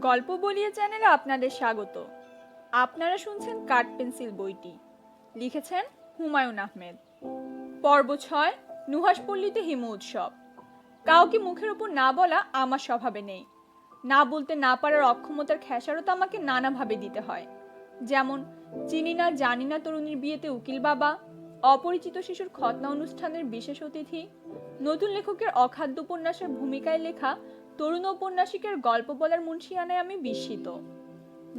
গল্প বলিয়ে চ্যানেলে আপনাদের স্বাগত। আপনারা শুনছেন কাঠ পেন্সিল বইটি। লিখেছেন হুমায়ুন আহমেদ। পর্ব ৬, নুহাশপল্লীতে হিমু উৎসব। কাউকে মুখের উপর না বলা আমার স্বভাবে নেই। না বলতে না পারার অক্ষমতার খেসারত আমাকে নানাভাবে দিতে হয়। যেমন চিনি না জানি না তরুণীর বিয়েতে উকিল বাবা, অপরিচিত শিশুর খতনা অনুষ্ঠানের বিশেষ অতিথি, নতুন লেখকের অখাদ্য উপন্যাসের ভূমিকায় লেখা তরুণ ঔপন্যাসিকের গল্প বলার মুন্সিয়ানায় আমি বিস্মিত।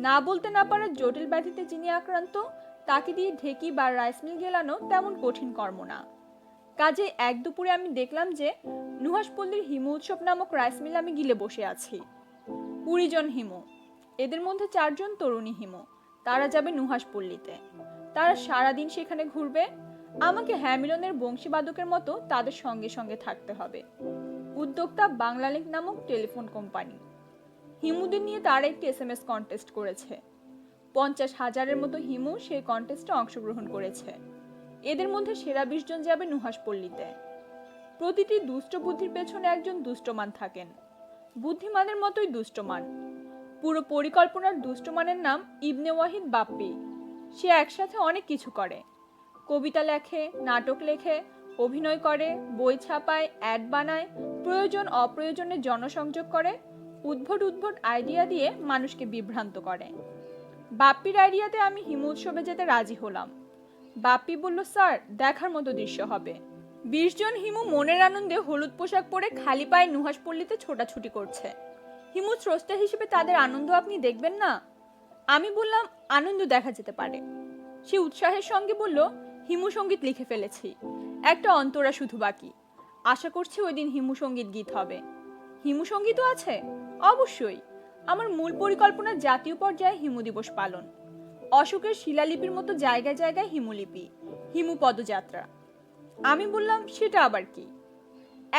না বলতে না পারার জটিল ব্যাধিতে যিনি আক্রান্ত, তাকে দিয়ে ঢেকি বা রাইস মিল গেলানো তেমন কঠিন কর্ম না। কাজে এক দুপুরে আমি দেখলাম যে নুহাশপল্লীর হিমু উৎসব নামক রাইস মিল আমি গিলে বসে আছি। 20 জন হিমু, এদের মধ্যে 4 জন তরুণী হিমু। তারা যাবে নুহাশপল্লীতে। তারা সারাদিন সেখানে ঘুরবে। আমাকে হ্যামিলনের বংশীবাদকের মতো তাদের সঙ্গে সঙ্গে থাকতে হবে। উদ্যোক্তা বাংলালিংক নামক টেলিফোন কোম্পানি। হিমুদের নিয়ে তারা একটি SMS কন্টেস্ট করেছে। 50,000-এর মতো হিমু সেই কন্টেস্টে অংশগ্রহণ করেছে। এদের মধ্যে সেরা 20 জন যাবে নুহাশপল্লীতে। প্রতিটি দুষ্ট বুদ্ধির পেছনে একজন দুষ্টমান থাকেন, বুদ্ধিমানের মতোই দুষ্টমান। পুরো পরিকল্পনার দুষ্টমানের নাম ইবনে ওয়াহিদ বাপ্পি। সে একসাথে অনেক কিছু করে। কবিতা লেখে, নাটক লেখে, অভিনয় করে, বই ছাপায়, অ্যাড বানায়, প্রয়োজন অপ্রয়োজনে জনসংযোগ করে, উদ্ভট উদ্ভট আইডিয়া দিয়ে মানুষকে বিভ্রান্ত করে। বাপ্পির আইডিয়াতে আমি হিমু উৎসবে যেতে রাজি হলাম। বাপ্পি বলল, স্যার, দেখার মতো দৃশ্য হবে। 20 জন হিমু মনের আনন্দে হলুদ পোশাক পরে খালি পায়ে নুহাশপল্লীতে ছোটাছুটি করছে। হিমু স্রষ্টা হিসেবে তাদের আনন্দ আপনি দেখবেন না? আমি বললাম, আনন্দ দেখা যেতে পারে। সে উৎসাহের সঙ্গে বলল, হিমু সঙ্গীত লিখে ফেলেছি, একটা অন্তরা শুধু বাকি। আশা করছি ওই দিন হিমু সঙ্গীত গীত হবে। হিমু সঙ্গীতও আছে? অবশ্যই। আমার মূল পরিকল্পনা জাতীয় পর্যায়ে হিমু দিবস পালন, অশোকের শিলালিপির মতো জায়গায় জায়গায় হিমুলিপি, হিমু পদযাত্রা। আমি বললাম, সেটা আবার কি?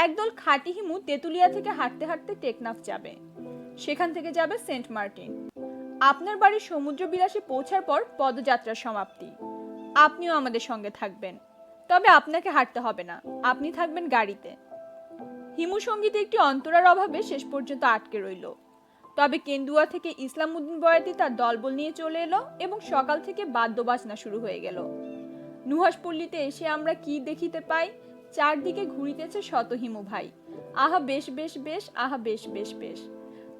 একদল খাঁটি হিমু তেতুলিয়া থেকে হাঁটতে হাঁটতে টেকনাফ যাবে, সেখান থেকে যাবে সেন্ট মার্টিন। আপনার বাড়ির সমুদ্র বিলাসে পৌঁছার পর পদযাত্রার সমাপ্তি। আপনিও আমাদের সঙ্গে থাকবেন, তবে আপনাকে হাঁটতে হবে না, আপনি থাকবেন গাড়িতে। হিমু সঙ্গীতে একটি অন্তরার অভাবে শেষ পর্যন্ত আটকে রইল। তবে কেন্দুয়া থেকে ইসলাম উদ্দিন বয়াতি তার দলবল নিয়ে চলে এলো এবং সকাল থেকে বাদ্য বাজনা শুরু হয়ে গেল। নুহাশপল্লীতে এসে আমরা কি দেখিতে পাই? চারদিকে ঘুরিতেছে শত হিমু ভাই। আহা বেশ বেশ বেশ, আহা বেশ বেশ বেশ।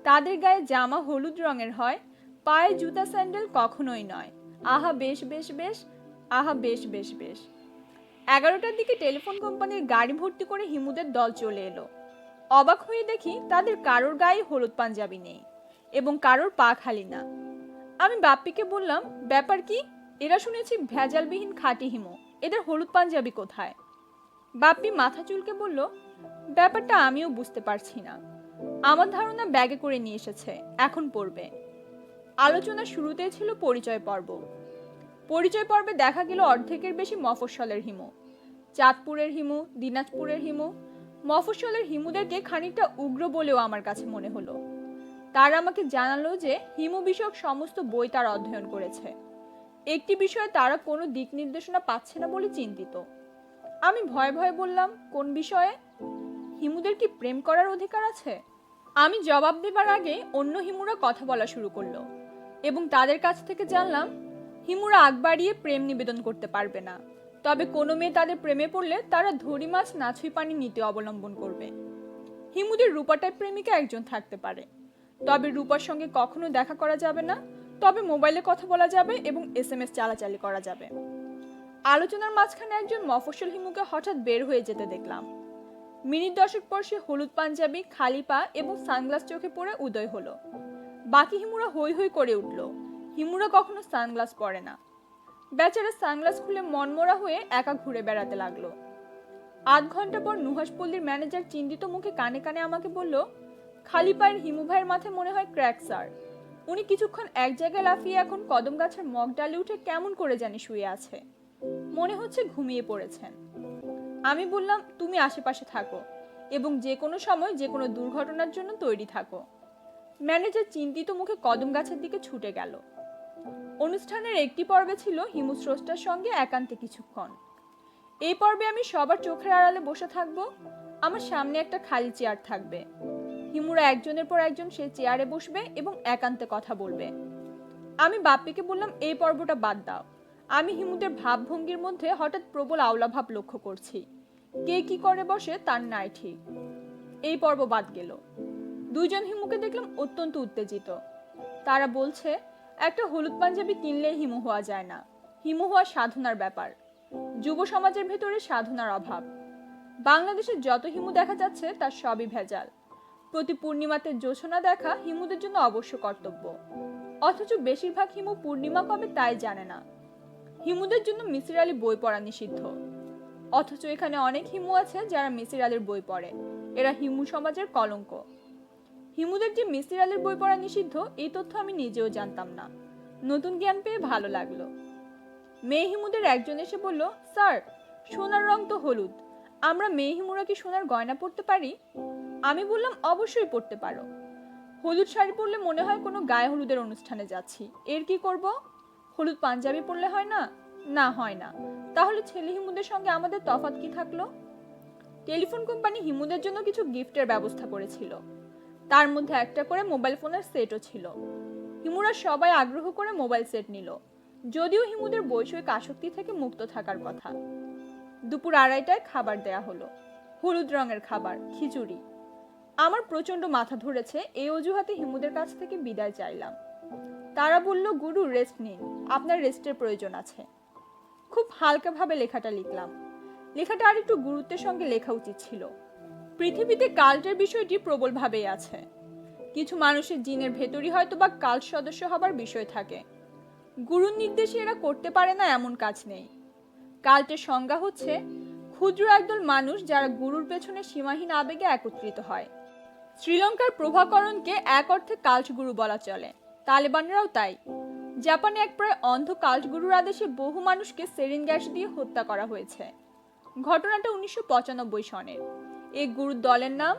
তাদের গায়ে জামা হলুদ রঙের হয়, পায়ে জুতা স্যান্ডেল কখনোই নয়। আহা বেশ বেশ বেশ, আহা বেশ বেশ বেশ। 11টার দিকে টেলিফোন কোম্পানির গাড়ি ভর্তি করে হিমুদের দল চলে এলো। অবাক হয়ে দেখি তাদের কারোর গায়ে হলুদ পাঞ্জাবি নেই এবং কারোর পা খালি না। আমি বাপ্পিকে বললাম, ব্যাপার কি? এরা শুনেছি ভেজালবিহীন খাঁটি হিমু, এদের হলুদ পাঞ্জাবি কোথায়? বাপ্পি মাথা চুলকে বলল, ব্যাপারটা আমিও বুঝতে পারছি না। আমার ধারণা ব্যাগে করে নিয়ে এসেছে, এখন পড়বে। আলোচনার শুরুতেই ছিল পরিচয় পর্ব। পরিচয় পর্বে দেখা গেল অর্ধেকের বেশি মফস্বলের হিমু, চাঁদপুরের হিমু, দিনাজপুরের হিমু। মফস্বলের হিমুদেরকে খানিকটা উগ্র বলেও আমার কাছে মনে হলো। তারা আমাকে জানালো যে হিমু বিষয়ক সমস্ত বই তারা অধ্যয়ন করেছে। একটি বিষয়ে তারা কোনো দিক নির্দেশনা পাচ্ছে না বলে চিন্তিত। আমি ভয়ে ভয়ে বললাম, কোন বিষয়ে? হিমুদের কি প্রেম করার অধিকার আছে? আমি জবাব দেবার আগে অন্য হিমুরা কথা বলা শুরু করলো এবং তাদের কাছ থেকে জানলাম হিমুরা আগ বাড়িয়ে প্রেম নিবেদন করতে পারবে না। তবে কোনো মেয়ে তাদের প্রেমে পড়লে তারা ধরি মাছ নাছুই পানি নীতি অবলম্বন করবে। হিমুদের রূপাটাইপ প্রেমিকা একজন থাকতে পারে, তবে রূপার সঙ্গে কখনো দেখা করা যাবে না। তবে মোবাইলে কথা বলা যাবে এবং SMS চালাচালি করা যাবে। আলোচনার মাঝখানে একজন মফস্বল হিমুকে হঠাৎ বের হয়ে যেতে দেখলাম। মিনিট 10 পর সে হলুদ পাঞ্জাবি, খালি পা এবং সানগ্লাস চোখে পরে উদয় হলো। বাকি হিমুরা হৈ হৈ করে উঠল। হিমুরা কখনো সানগ্লাস পরে না। বেচারা সানগ্লাস খুলে মনমরা হয়ে একা ঘুরে বেড়াতে লাগলো। আধ ঘন্টা পর নুহাশপল্লীর ম্যানেজার চিন্তিত মুখে কানে কানে আমাকে বলল, খালি পায়ের হিমু ভাইয়ের মাথায় মনে হয় ক্র্যাক স্যার। উনি কিছুক্ষণ এক জায়গায় লাফিয়ে এখন কদম গাছের মগ ডালে উঠে কেমন করে জানি শুয়ে আছে। মনে হচ্ছে ঘুমিয়ে পড়েছেন। আমি বললাম, তুমি আশেপাশে থাকো এবং যে কোনো সময় যে কোনো দুর্ঘটনার জন্য তৈরি থাকো। ম্যানেজার চিন্তিত মুখে কদম গাছের দিকে ছুটে গেল। অনুষ্ঠানের একটি পর্বে ছিল হিমু স্রষ্টার সঙ্গে একান্তে কিছুক্ষণ। এই পর্বে আমি সবার চোখের আড়ালে বসে থাকবো। আমার সামনে একটা খালি চেয়ার থাকবে। হিমুরা একজনের পর একজন সে চেয়ারে বসবে এবং একান্তে কথা বলবে। আমি বাপ্পিকে বললাম, এই পর্বটা বাদ দাও। আমি হিমুদের ভাবভঙ্গির মধ্যে হঠাৎ প্রবল আওলা ভাব লক্ষ্য করছি। কে কি করে বসে তার নাই ঠিক। এই পর্ব বাদ গেল। দুইজন হিমুকে দেখলাম অত্যন্ত উত্তেজিত। তারা বলছে, একটা হলুদ পাঞ্জাবি কিনলেই হিমু হওয়া যায় না। হিমু হওয়া সাধনার ব্যাপার। যুব সমাজের ভেতরে সাধনার অভাব। বাংলাদেশে যত হিমু দেখা যাচ্ছে তার সবই ভেজাল। প্রতি পূর্ণিমাতে জোছনা দেখা হিমুদের জন্য অবশ্য কর্তব্য, অথচ বেশিরভাগ হিমু পূর্ণিমা কবে তাই জানে না। হিমুদের জন্য মিসির আলী বই পড়া নিষিদ্ধ, অথচ এখানে অনেক হিমু আছে যারা মিসির আলীর বই পড়ে। এরা হিমু সমাজের কলঙ্ক। হিমুদের যে মিসির আলীর বই পড়া নিষিদ্ধ এই তথ্য আমি নিজেও জানতাম না। নতুন জ্ঞান পেয়ে ভালো লাগলো। মেয়ে হিমুদের একজন এসে বলল, স্যার, সোনার রং তো হলুদ, আমরা মেয়ে হিমুরা কি সোনার গয়না পরতে পারি? আমি বললাম, অবশ্যই পরতে পারো। হলুদ শাড়ি পরলে মনে হয় কোনো গায়ে হলুদের অনুষ্ঠানে যাচ্ছি। এর কি করব? হলুদ পাঞ্জাবি পরলে হয় না? না, হয় না। তাহলে ছেলে হিমুদের সঙ্গে আমাদের তফাৎ কি থাকলো? টেলিফোন কোম্পানি হিমুদের জন্য কিছু গিফটের ব্যবস্থা করেছিল। তার মধ্যে একটা করে মোবাইল ফোনের সেটও ছিল। হিমুরা সবাই আগ্রহ করে মোবাইল সেট নিল, যদিও হিমুদের বৈষয়িক আসক্তি থেকে মুক্ত থাকার কথা। দুপুর 2:30টায় খাবার দেয়া হলো। হলুদ রঙের খাবার, খিচুড়ি। আমার প্রচন্ড মাথা ধরেছে, এই অজুহাতে হিমুদের কাছ থেকে বিদায় চাইলাম। তারা বলল, গুরু, রেস্ট নিন, আপনার রেস্টের প্রয়োজন আছে। খুব হালকাভাবে লেখাটা লিখলাম। লেখাটা আর একটু গুরুত্বের সঙ্গে লেখা উচিত ছিল। পৃথিবীতে কাল্টের বিষয়টি প্রবলভাবেই আছে। কিছু মানুষের জিনের ভেতরই হয়তো বা কাল্ট সদস্য হবার বিষয় থাকে। গুরুর নির্দেশে এরা করতে পারে না এমন কাজ নেই। কাল্টের সংজ্ঞা হচ্ছে ক্ষুদ্র একদল মানুষ যারা গুরুর পেছনে সীমাহীন আবেগে একত্রিত হয়। শ্রীলঙ্কার প্রভাকরণকে এক অর্থে কাল্ট গুরু বলা চলে। তালেবানরাও তাই। জাপানে এক প্রায় অন্ধ কাল্ট গুরুর আদেশে বহু মানুষকে সেরিন গ্যাস দিয়ে হত্যা করা হয়েছে। ঘটনাটা 1995 সনের। এই গুরুর দলের নাম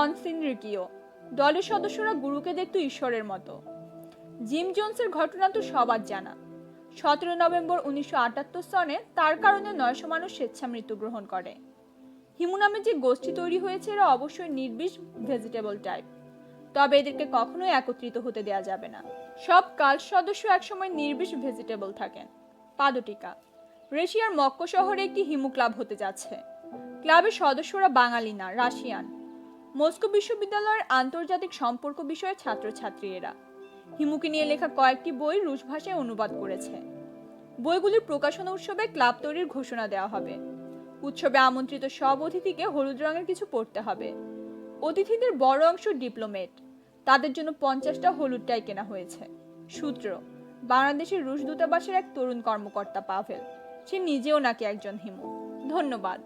অনসিনরিকিও। দলের সদস্যরা গুরুকে দেখত ঈশ্বরের মতো। জিম জোনসের ঘটনা তো সবার জানা। 17 নভেম্বর 1978 সনে তার কারণে 900 মানুষ স্বেচ্ছা মৃত্যুগ্রহণ করে। হিমু নামে যে গোষ্ঠী তৈরি হয়েছে এরা অবশ্যই নির্বিষ ভেজিটেবল টাইপ, তবে এদেরকে কখনোই একত্রিত হতে দেয়া যাবে না। সব কাল্ট সদস্য একসময় নির্বিষ ভেজিটেবল থাকেন। পাদটিকা। রাশিয়ার মস্কো শহরে একটি হিমু ক্লাব হতে যাচ্ছে। ক্লাবের সদস্যরা বাঙালি না, রাশিয়ান। মস্কো বিশ্ববিদ্যালয়ের আন্তর্জাতিক সম্পর্ক বিষয়ের ছাত্রছাত্রী এরা। হিমুকে নিয়ে লেখা কয়েকটি বই রুশ ভাষায় অনুবাদ করেছে। বইগুলির প্রকাশনা উৎসবে ক্লাব তৈরির ঘোষণা দেওয়া হবে। উৎসবে আমন্ত্রিত সব অতিথিকে হলুদ রঙের কিছু পরতে হবে। অতিথিদের বড় অংশ ডিপ্লোমেট, তাদের জন্য 50টা হলুদ টাই কেনা হয়েছে। সূত্র, বাংলাদেশের রুশ দূতাবাসের এক তরুণ কর্মকর্তা পাভেল। সে নিজেও নাকি একজন হিমু। ধন্যবাদ।